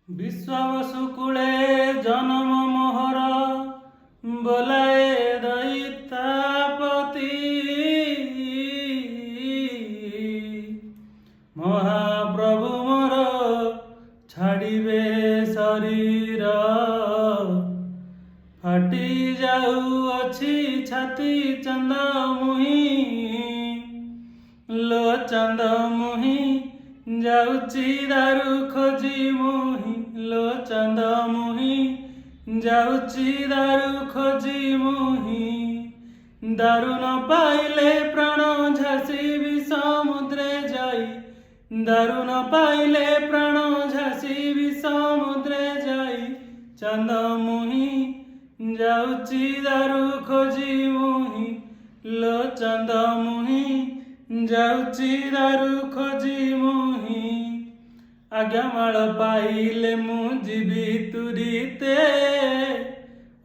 विश्वावसु कूले जन्म मोहर बोलाए दैतापति महाप्रभु मोर छाड़िबे शरीर फाटी जाऊअछि छाती चंद मुही लो चंद मुही जाऊची दारू खोजी मुही लो चंद मुही जाऊची दारू खोजी मुही दारू न पाइले प्राण झाँसी समुद्रे जाई दारू न पाइले प्राण झाँसी समुद्रे जाई चंद मुही जाऊची दारू खोजी मुही लो चंद मुही जाऊची दारू खोजी मुही आज्ञामाଳ पाइले मु जीवी तुरीते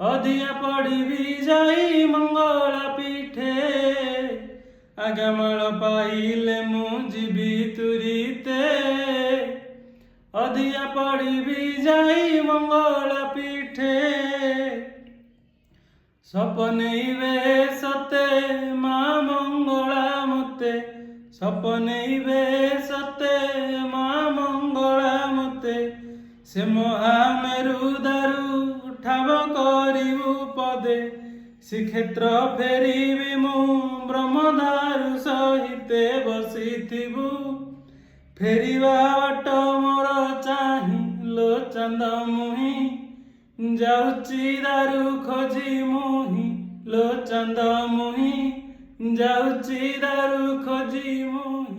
अधिया पड़िबी जाई मंगला पीठे आज्ञामाଳ पाइले मु जीवी तुरीते अधिया पड़िबी जाई मंगला पीठे सपनैबे सते माँ मंगला मते सपनैबे सते माँ मंगला मते से महामेरु दारू उठाव करिबु पदे श्रीक्षेत्र फेरिबि मु ब्रह्मदारू सहिते बसिथिबु फेरिबा बाट मोर चाहि लो चंद मुही जाऊची दारू खोजी मुही लो चंद मुही जाऊची दारू खोजी मुही।